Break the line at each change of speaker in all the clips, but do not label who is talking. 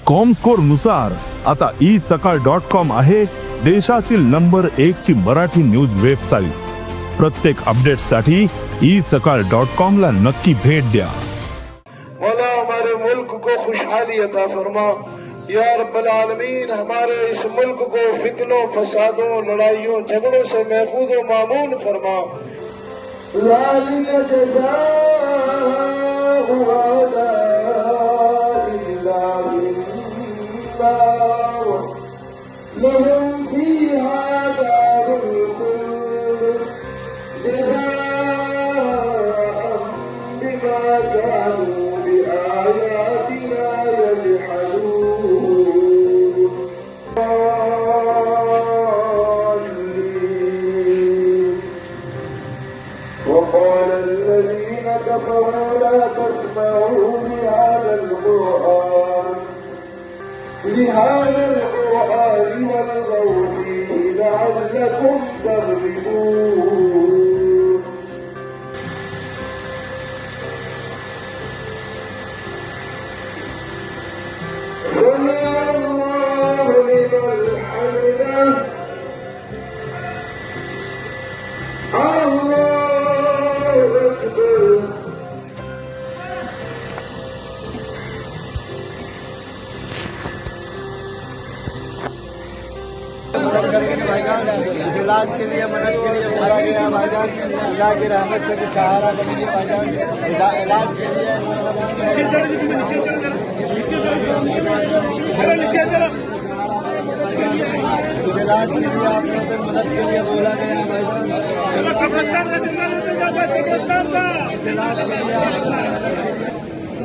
Comscore नुसार आता isakal.com आहे देशातील नंबर 1 ची मराठी न्यूज वेबसाईट। प्रत्येक अपडेटसाठी isakal.com ला नक्की भेट द्या।
मौला हमारे मुल्क को खुशहाली अता फरमा या रब्बल आलमीन। हमारे इस मुल्क को फितनों, फसादों, लड़ाइयों, झगड़ों से महफूज व मामून फरमा। لهم فيها دار الخلد جزاء بما كانوا بآياتنا يجحدون وقال الذين كفروا لا تسمعوا لهذا القرآن والغوا فيه لعلكم تغلبون سمع الله لمن حمده الله أكبر
इलाज के लिए मदद के लिए बोला गया भाईजान। अल्लाह की रहमत से कुछ सहारा बनेगी भाईजान। इलाज के लिए आप लोगों को मदद के लिए बोला गया भाईजान।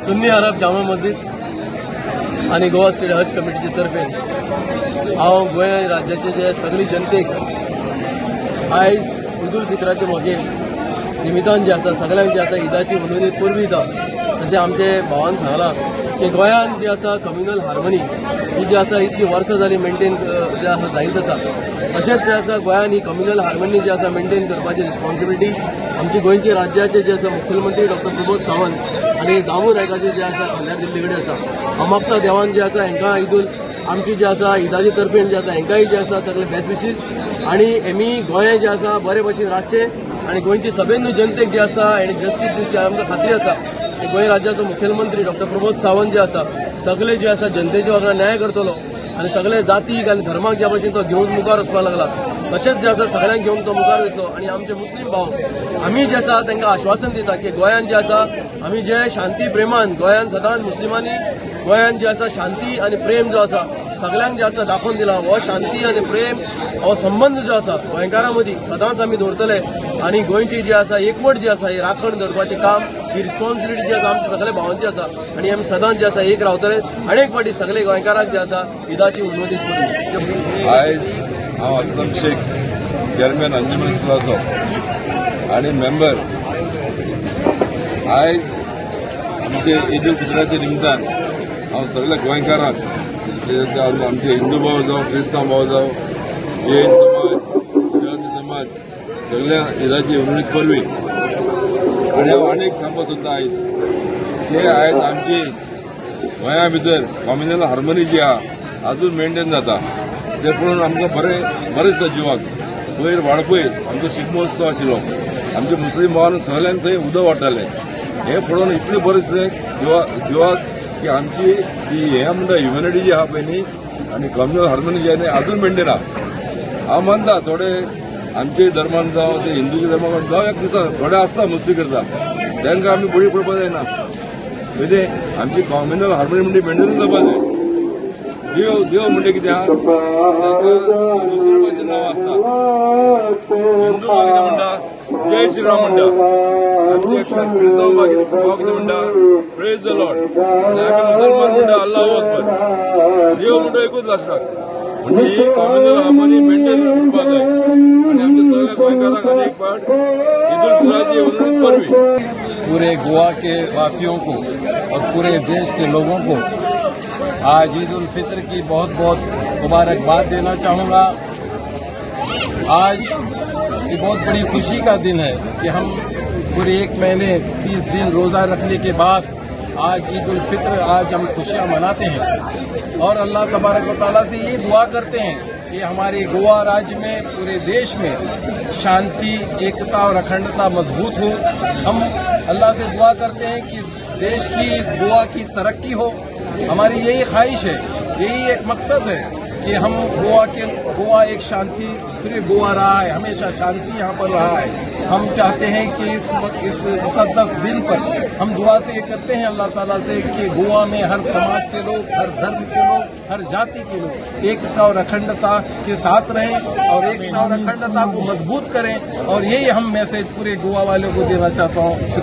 सुन्नी अरब जामा मस्जिद आणि गोवा स्टेट हज कमिटीचे तर्फे हांव गोंय राज्याचे जे सगळी जनतेक आयज ईद उल फित्राचे मोगे निमितान जे आसा सगळ्यांक जे आसा ईदाची उमेदीत परबी दिता। तशें आमचे भावान सांगलां की गोंयान जे आसा कम्युनल हार्मनी ही जी आसा इतली वर्सां जाली मेंटेन जे आसा जायत आसा। तशेंच जे आसा गोंयान ही कम्युनल हार्मनी जी आसा मेंटेन करपाची रिस्पॉन्सिबिलिटी आमची गोंयचे राज्याचे जे आसा मुख्यमंत्री डॉक्टर प्रमोद सावंत आनी दामू नायकाचे जे आसा खांद्यार दिल्ले कडेन आसा। हांव मागता देवान जे आसा हांकां ईद आमची जे आसा ईदाचे तर्फेन जे आसा हांकांय जे आसा सगळे बेस्ट विशीस आनी एमी गोंय जे आसा बरे भशेन राखचे आनी गोंयची सगळ्यांनी जनतेक जे आसा आनी जस्टीस दिवची आमकां खात्री आसा। गोंय राज्याचो मुख्यमंत्री डॉक्टर प्रमोद सावंत जे आसा सगळे जे आसा जनतेच्या वांगडा न्याय करतलो आनी सगळे जातीक आनी धर्माक ज्या भशेन तो घेवन मुखार वचपाक लागला तशेंच जे आसा सगळ्यांक घेवन तो मुखार वयतलो। आनी आमचे मुस्लीम भाव आमी जे आसा तांकां आश्वासन दिता की गोंयान जे आसा आमी जे शांती प्रेमान गोंयान सदांच मुस्लिमांनी गोंयान जे आसा शांती आनी प्रेम जो आसा सगळ्यांक जे आसा दाखोवन दिला। हो शांती आनी प्रेम हो संबंध जो आसा गोंयकारां मदीं सदांच आमी दवरतले आनी गोंयची जी आसा एकवट जी आसा ही राखण दवरपाचें काम ही रिस्पॉन्सिबिलिटी जी आसा आमच्या सगळ्या भावांची आसा आनी आमी सदांच जे आसा एक रावतले। आनी एक फावटी सगळे गोंयकारांक जे आसा ईदाची उमेदीत करूं।
आयज हांव असलम शेख चेअरमॅन अंजुमन इस्लामाचो आनी मेंबर आयज आमचे ईद उल फित्राच्या निमतान हांव सगळ्या गोंयकारांक आमचे हिंदू भाव जावं क्रिस्तांव भाव जावं जैन समाज गुजराती समाज सगळ्या ईदाची उमेदीत परवी आनी हांव आनीक सांगपाक सोदता आयज की आयज आमची गोंया भितर कम्युनल हार्मनी जी आहा अजून मेंटेन जाता ते पळोवन आमकां बरें दिसता जिवाक। पयर वाडपय आमचो शिगमोत्सव आशिल्लो आमच्या मुस्लीम भावान सगळ्यांक थंय उदक वाडटाले हें पळोवन इतलें बरें दिसलें जिवाक की आमची ही हें म्हणटा ह्युमॅनिटी जी आहा पळय न्ही आनी कम्युनल हार्मनी जी आहा न्ही अजून मेंटेन आहा। हांव मानता थोडे आमचे धर्मान जावं ते हिंदूच्या धर्मान जावं एक दिसा थोडे आसता मस्ती करता तांकां आमी बळी पडपाक जायना। कितें आमची कम्युनल हार्मनी म्हणजे मेंटेन जावपाक जाय। देव म्हणजे कितें आहा दुसऱ्या भाशेन नांव आसता हिंदू भाव कितें म्हणटा जय श्रीराम म्हणटा आमचे क्रिस्तांव भाव कितें म्हणटा प्रेज द लॉर्ड आनी आमी मुसलमान म्हणटा अल्लाहू अकबर। देव म्हणटा एकूच लास्टाक म्हणजे ही कम्युनल हार्मनी मेंटेन करपाक जाय आनी आमच्या सगळ्या गोंयकारांक आनी एक फावट ईद उल फित्राची उमेदीत परवी।
पूरे गोवा के वासियों को और पूरे देश के लोगों को आज ईद उल फित्र की बहुत बहुत मुबारकबाद देना चाहूँगा। आज ये बहुत बड़ी खुशी का दिन है कि हम पूरे 1 महीने 30 दिन रोज़ा रखने के बाद आज ईद उल फित्र, आज हम खुशियाँ मनाते हैं और अल्लाह तबारक व तआला से ये दुआ करते हैं कि हमारे गोवा राज्य में, पूरे देश में शांति, एकता और अखंडता मजबूत हो। हम अल्लाह से दुआ करते हैं कि देश की, इस गोवा की तरक्की हो। हमारी यही ख्वाहिश है, यही एक मकसद है कि हम गोवा एक शांति, पूरे गोवा रहा है, हमेशा शांति यहाँ पर रहा है। हम चाहते हैं कि इस मुकद्दस दिन पर हम दुआ से ये करते हैं अल्लाह ताला से कि गोवा में हर समाज के लोग, हर धर्म के लोग, हर जाति के लोग एकता और अखंडता के साथ रहें और एकता और अखंडता को मजबूत करें। और यही हम मैसेज पूरे गोवा वालों को देना चाहता हूँ। शुक्रिया।